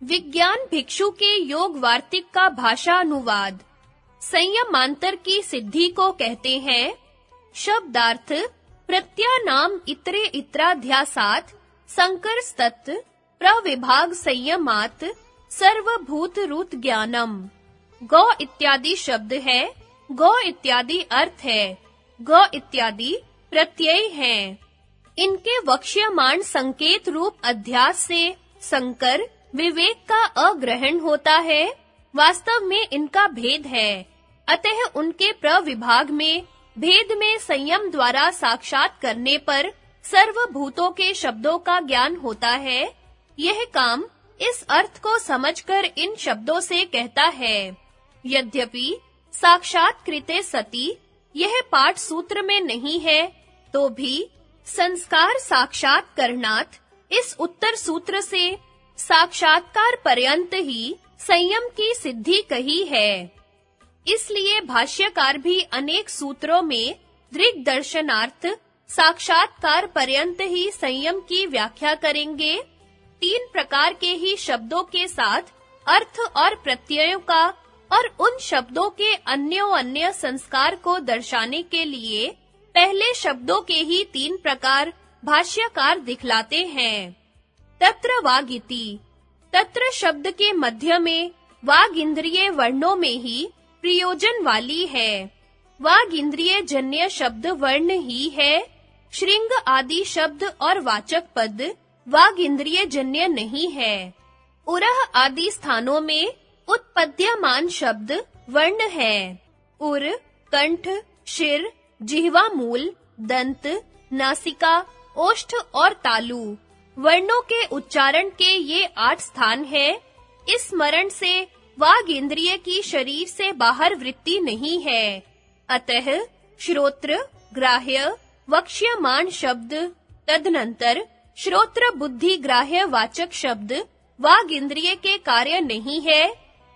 विज्ञान भिक्षु के योग वार्तिक का भाषा अनुवाद। संयमांतर की सिद्धि को कहते हैं। शब्दार्थ प्रत्यानाम इतरे इत्राध्यासात संकर स्तत् प्रविभाग संयमात सर्वभूत रूत ज्ञानम। गौ इत्यादि शब्द है, गौ इत्यादि अर्थ है, गौ इत्यादि प्रत्यय हैं। इनके वक्ष्यमाण संकेत रूप अध्यास से संकर विवेक का अग्रहण होता है। वास्तव में इनका भेद है, अतः उनके प्रविभाग में भेद में संयम द्वारा साक्षात करने पर सर्वभूतों के शब्दों का ज्ञान होता है। यह काम इस अर्थ को समझकर इन शब्दों से कहता है। यद्यपि साक्षात कृते सति यह पाठ सूत्र में नहीं है, तो भी संस्कार साक्षात करणात इस उत्तर सूत्र से साक्षात्कार पर्यंत ही संयम की सिद्धि कही है। इसलिए भाष्यकार भी अनेक सूत्रों में दृग् दर्शनार्थ साक्षात्कार पर्यंत ही संयम की व्याख्या करेंगे। 3 प्रकार के ही शब्दों के साथ अर्थ और प्रत्ययों का और उन शब्दों के अन्य संस्कार को दर्शाने के लिए पहले शब्दों के ही 3 प्रकार भाष्यकार दिखलाते हैं। तत्र वागिति, तत्र शब्द के मध्य में वाग इंद्रिय वर्णों में ही प्रयोजन वाली है। वाग इंद्रिय जन्य शब्द वर्ण ही है। श्रृंग आदि शब्द और वाचक पद वाग इंद्रिय जन्य नहीं है। उरह आदि स्थानों में उत्पद्यमान शब्द वर्ण है। उर, कंठ, शिर, जिह्वा मूल, दंत, नासिका, ओष्ठ और तालु वर्णों के उच्चारण के ये 8 स्थान है। इस स्मरण से वाग इंद्रिय की शरीर से बाहर वृत्ति नहीं है। अतः श्रोत्र, ग्राह्य, वक्ष्यमाण शब्द तदनंतर श्रोत्र बुद्धि ग्राह्य वाचक शब्द वाग इंद्रिय के कार्य नहीं है,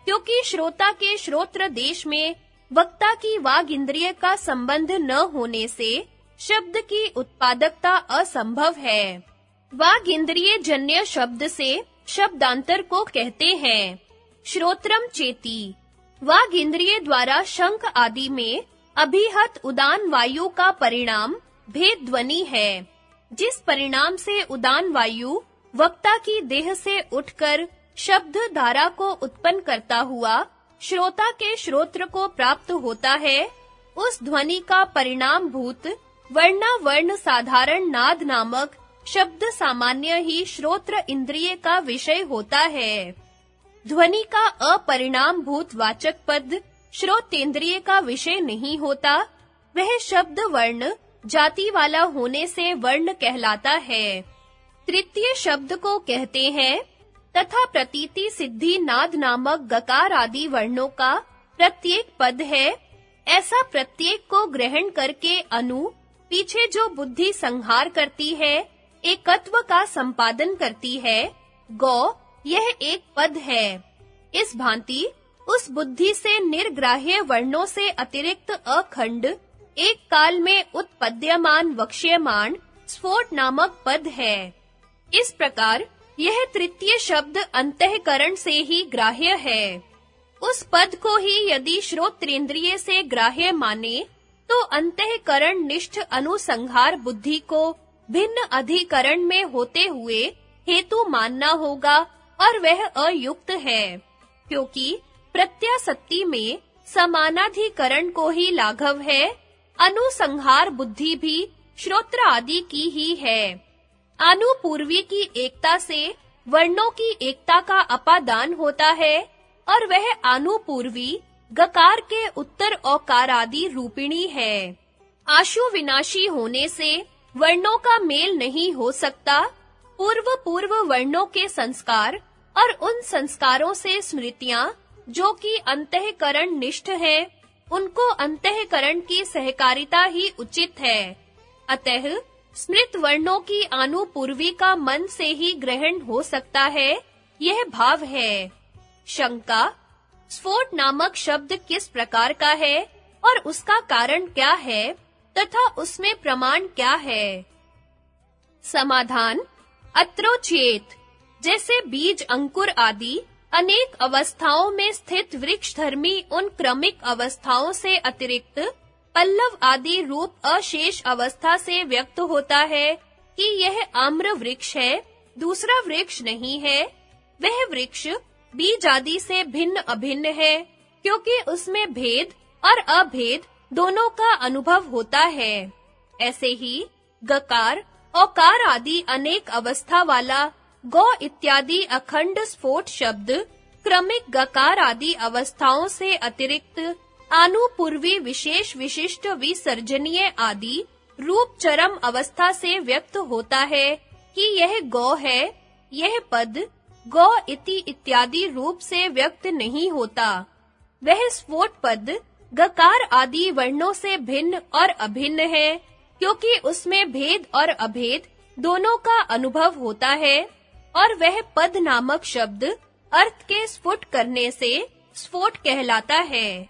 क्योंकि श्रोता के श्रोत्र देश में वक्ता की वाग इंद्रिय का संबंध न होने से शब्द की उत्पादकता असंभव है। वाग इंद्रिय जन्य शब्द से शब्दांतर को कहते हैं। श्रोत्रम चेति, वाग इंद्रिय द्वारा शंख आदि में अभिहत उदान वायु का परिणाम भेद ध्वनि है। जिस परिणाम से उदान वायु वक्ता की देह से उठकर शब्द धारा को उत्पन्न करता हुआ श्रोता के श्रोत्र को प्राप्त होता है, उस ध्वनि का परिणाम भूत वर्णावर्ण साधारण नाद नामक शब्द सामान्य ही श्रोत्र इंद्रिय का विषय होता है। ध्वनि का अपरिणाम भूत वाचक पद श्रोतेंद्रिय का विषय नहीं होता। वह शब्द वर्ण जाति वाला होने से वर्ण कहलाता है। तृतीय शब्द को कहते हैं। तथा प्रतीति सिद्धि नाद नामक गकार आदि वर्णों का प्रत्येक पद है। ऐसा प्रत्येक को ग्रहण करके अनु पीछे जो बुद्धि संहार करती है, एकत्व का संपादन करती है। गौ यह एक पद है। इस भांति उस बुद्धि से निर्ग्राह्य वर्णों से अतिरिक्त अखंड एक काल में उत्पद्यमान वक्ष्यमाण स्फोट नामक पद है। इस प्रकार यह तृतीय शब्द अंतःकरण से ही ग्राह्य है। उस पद को ही यदि श्रोत्रेंद्रिय से ग्राह्य माने तो अंतःकरण निष्ठ अनुसंहार बुद्धि को भिन्न अधिकरण में होते हुए हेतु मानना होगा, और वह अयुक्त है, क्योंकि प्रत्यासत्ति में समानाधिकरण को ही लाघव है। अनुसंहार बुद्धि भी श्रोत्र आदि की ही है। अनुपूर्वी की एकता से वर्णों की एकता का अपादान होता है, और वह अनुपूर्वी गकार के उत्तर औकार आदि रूपिणी है। आशु विनाशी होने से वर्णों का मेल नहीं हो सकता। पूर्व वर्णों के संस्कार और उन संस्कारों से स्मृतियां जो कि अंतःकरण निष्ठ है, उनको अंतःकरण की सहकारिता ही उचित है। अतः स्मृत वर्णों की अनुपूर्वी का मन से ही ग्रहण हो सकता है, यह भाव है। शंका, स्फोट नामक शब्द किस प्रकार का है और उसका कारण क्या है तथा उसमें प्रमाण क्या है? समाधान, अत्रोचेत जैसे बीज, अंकुर आदि अनेक अवस्थाओं में स्थित वृक्षधर्मी उन क्रमिक अवस्थाओं से अतिरिक्त पल्लव आदि रूप अशेष अवस्था से व्यक्त होता है कि यह आम्र वृक्ष है, दूसरा वृक्ष नहीं है। वह वृक्ष बीज आदि से भिन्न अभिन्न है, क्योंकि उसमें भेद और अभेद दोनों का अनुभव होता है। ऐसे ही गकार, औकार आदि अनेक अवस्था वाला गौ इत्यादि अखंड स्फोट शब्द क्रमिक गकार आदि अवस्थाओं से अतिरिक्त आनुपूर्वी विशेष विशिष्ट विसर्जनीय आदि रूप चरम अवस्था से व्यक्त होता है कि यह गौ है। यह पद गौ इति इत्यादि रूप से व्यक्त नहीं होता। वह स्फोट पद गकार आदि वर्णों से भिन्न और अभिन्न है, क्योंकि उसमें भेद और अभेद दोनों का अनुभव होता है, और वह पद नामक शब्द अर्थ के स्फुट करने से स्फोट कहलाता है।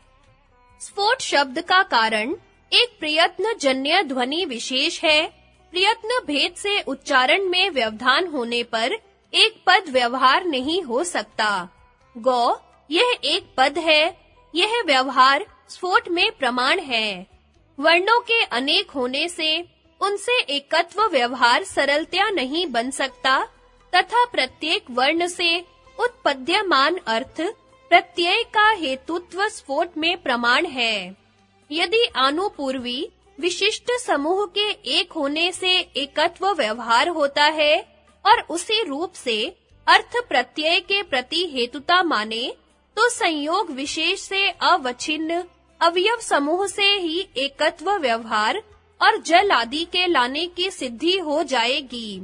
स्फोट शब्द का कारण एक प्रयत्न जन्य ध्वनि विशेष है। प्रयत्न भेद से उच्चारण में व्यवधान होने पर एक पद व्यवहार नहीं हो सकता। गौ यह एक पद है, यह व्यवहार स्फोट में प्रमाण है। वर्णों के अनेक होने से उनसे एकत्व व्यवहार सरलतया नहीं बन सकता, तथा प्रत्येक वर्ण से उत्पद्यमान अर्थ प्रत्यय का हेतुत्व स्फोट में प्रमाण है। यदि आनुपूर्वी विशिष्ट समूह के एक होने से एकत्व व्यवहार होता है और उसी रूप से अर्थ प्रत्यय के प्रति हेतुता माने, तो संयोग विशेष से अवच्छिन्न अवयव समूह से ही एकत्व व्यवहार और जल आदि के लाने की सिद्धि हो जाएगी,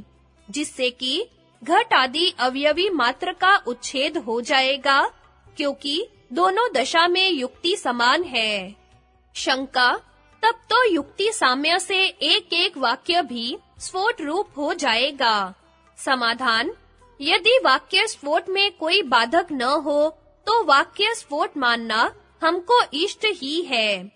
जिससे कि घट आदि अवयवी मात्र का उच्छेद हो जाएगा, क्योंकि दोनों दशा में युक्ति समान है। शंका: तब तो युक्ति साम्य से एक-एक वाक्य भी स्फोट रूप हो जाएगा। समाधान: यदि वाक्य स्फोट में कोई बाधक न हो, तो वाक्य स्फोट मानना हमको इष्ट ही है।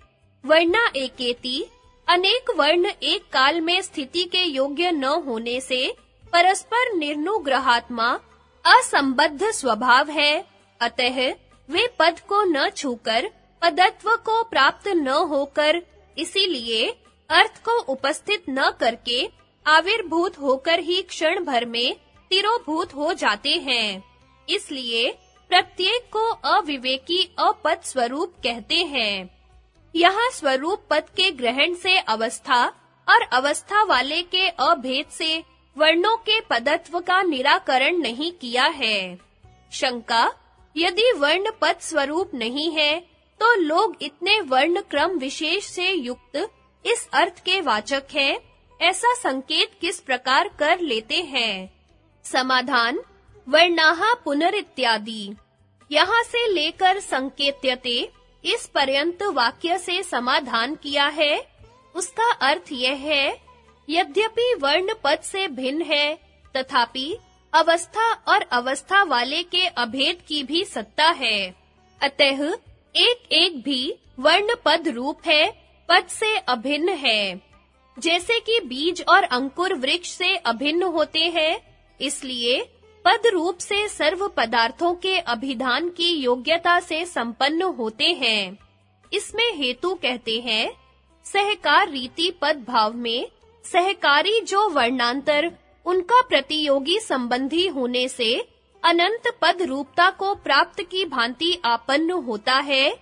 वर्णा एकेति, अनेक वर्ण एक काल में स्थिति के योग्य न होने से परस्पर निर्नुग्रहात्मा असंबद्ध स्वभाव है। अतः वे पद को न छूकर पदत्व को प्राप्त न होकर, इसीलिए अर्थ को उपस्थित न करके आविर्भूत होकर ही क्षण भर में तिरोभूत हो जाते हैं। इसलिए प्रत्येक को अविवेकी अपद स्वरूप कहते हैं। यहाँ स्वरूप पद के ग्रहण से अवस्था और अवस्था वाले के अभेद से वर्णों के पदत्व का निराकरण नहीं किया है। शंका: यदि वर्ण पद स्वरूप नहीं है, तो लोग इतने वर्ण क्रम विशेष से युक्त इस अर्थ के वाचक हैं, ऐसा संकेत किस प्रकार कर लेते हैं? समाधान: वर्णाः पुनरित्यादि। यहाँ से लेकर संकेत्यते इस पर्यंत वाक्य से समाधान किया है। उसका अर्थ यह है, यद्यपि वर्ण पद से भिन्न है, तथापि अवस्था और अवस्था वाले के अभेद की भी सत्ता है। अतः एक-एक भी वर्ण पद रूप है, पद से अभिन्न है। जैसे कि बीज और अंकुर वृक्ष से अभिन्न होते हैं, इसलिए पद रूप से सर्व पदार्थों के अभिधान की योग्यता से संपन्न होते हैं। इसमें हेतु कहते हैं, सहकार रीति पद भाव में सहकारी जो वर्णांतर उनका प्रतियोगी संबंधी होने से अनंत पद रूपता को प्राप्त की भांति आपन्न होता है।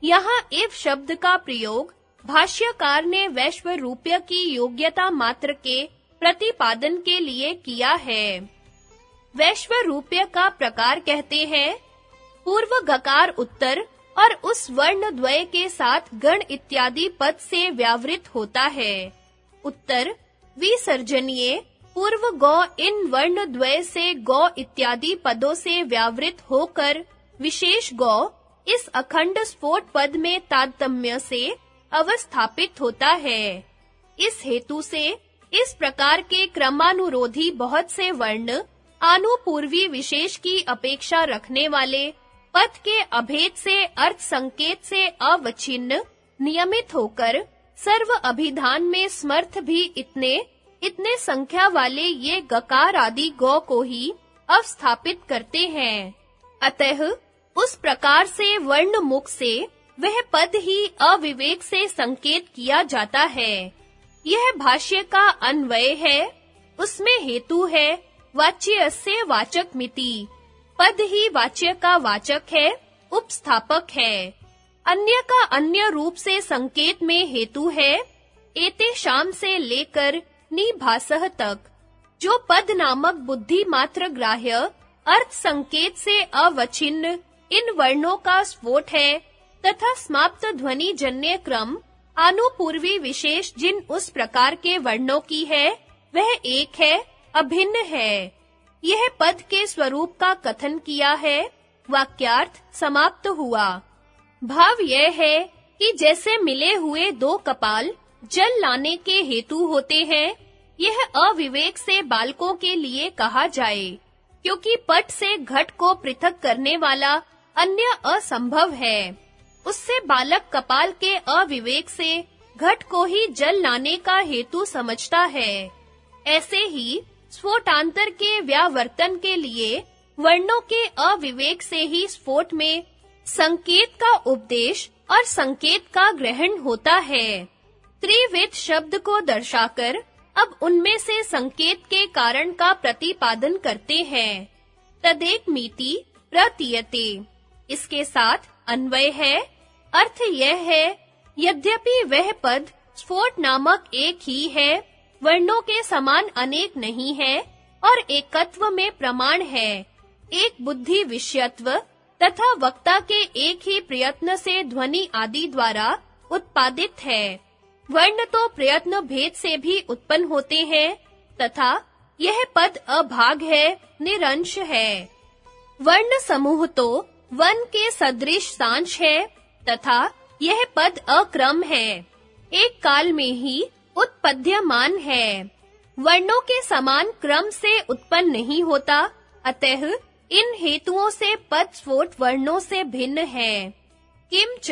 यहाँ इव शब्द का प्रयोग भाष्यकार ने वैश्व रूप्य की योग्यता मात्र के प्रतिपादन के लिए किया है। वैश्व रूप्य का प्रकार कहते हैं, पूर्व गकार उत्तर और उस वर्ण द्वय के साथ गण इत्यादि पद से व्यावृत होता है। उत्तर विसर्जनीय पूर्व गौ इन वर्ण द्वय से गौ इत्यादि पदों से व्यावृत होकर विशेष गौ इस अखंड स्फोट पद में तारतम्य से अवस्थापित होता है। इस हेतु से इस प्रकार के क्रमानुरोधी बहुत से वर्ण आनुपूर्वी विशेष की अपेक्षा रखने वाले पद के अभेद से अर्थ संकेत से अवच्छिन्न नियमित होकर सर्व अभिधान में समर्थ भी इतने संख्या वाले ये गकार आदि गौ को ही अवस्थापित करते हैं। अतः उस प्रकार से वर्ण मुख से वह पद ही अविवेक से संकेत किया जाता है। यह भाष्य का अन्वय है, उसमें हेतु है वाच्यस्य वाचकमिति। पद ही वाच्य का वाचक है, उपस्थापक है। अन्य का अन्य रूप से संकेत में हेतु है, एतेषाम से लेकर निभासः तक। जो पद नामक बुद्धि मात्र ग्राह्य अर्थ संकेत से अवच्छिन्न इन वर्णों का स्फोट है तथा समाप्त ध्वनि जन्य क्रम आनुपूर्वी विशेष जिन उस प्रकार के वर्णों की है, वह एक है, अभिन्न है। यह पद के स्वरूप का कथन किया है। वाक्यार्थ समाप्त हुआ। भाव यह है कि जैसे मिले हुए दो कपाल जल लाने के हेतु होते हैं, यह अविवेक से बालकों के लिए कहा जाए, क्योंकि पट से घट को पृथक करने वाला अन्य असंभव है। उससे बालक कपाल के अविवेक से घट को ही जल लाने का हेतु समझता है। ऐसे ही स्फोटांतर के व्यावर्तन के लिए वर्णों के अविवेक से ही स्फोट में संकेत का उपदेश और संकेत का ग्रहण होता है। त्रिविध शब्द को दर्शाकर अब उनमें से संकेत के कारण का प्रतिपादन करते हैं। तदेकमिति प्रतीयते। इसके साथ अन्वय है। अर्थ यह है, यद्यपि वह पद स्फोट नामक एक ही है, वर्णों के समान अनेक नहीं है और एकत्व में प्रमाण है। एक बुद्धि विषयत्व तथा वक्ता के एक ही प्रयत्न से ध्वनि आदि द्वारा उत्पादित है। वर्ण तो प्रयत्न भेद से भी उत्पन्न होते हैं तथा यह पद अभाग है, निरंश है। वर्ण समूह तो वन के सदृश सांश है तथा यह पद अक्रम है, एक काल में ही उत्पद्यमान है। वर्णों के समान क्रम से उत्पन्न नहीं होता, अतः इन हेतुओं से पद स्फोट वर्णों से भिन्न है। किंच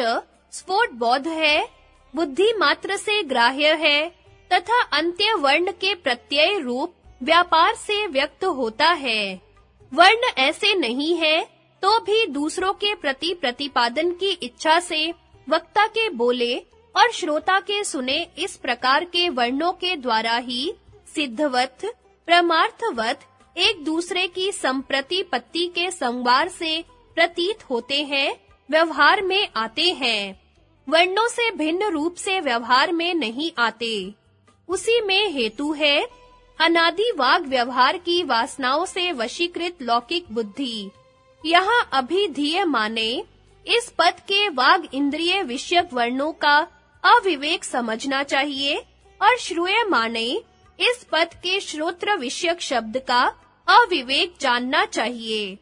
स्फोट बौद्ध है, बुद्धि मात्र से ग्राह्य है तथा अंत्य वर्ण के प्रत्यय रूप व्यापार से व्यक्त होता है। वर्ण ऐसे नहीं है तो भी दूसरों के प्रति प्रतिपादन की इच्छा से वक्ता के बोले और श्रोता के सुने इस प्रकार के वर्णों के द्वारा ही सिद्धवत प्रमार्थवत एक दूसरे की संप्रतिपत्ति के संवार से प्रतीत होते हैं, व्यवहार में आते हैं। वर्णों से भिन्न रूप से व्यवहार में नहीं आते। उसी में हेतु है अनादि वाग व्यवहार की वासनाओं से वशीकृत लौकिक बुद्धि। यहाँ अभिधीय माने इस पद के वाग इंद्रिय विषयक वर्णों का अविवेक समझना चाहिए और श्रूय माने इस पद के श्रोत्र विषयक शब्द का अविवेक जानना चाहिए।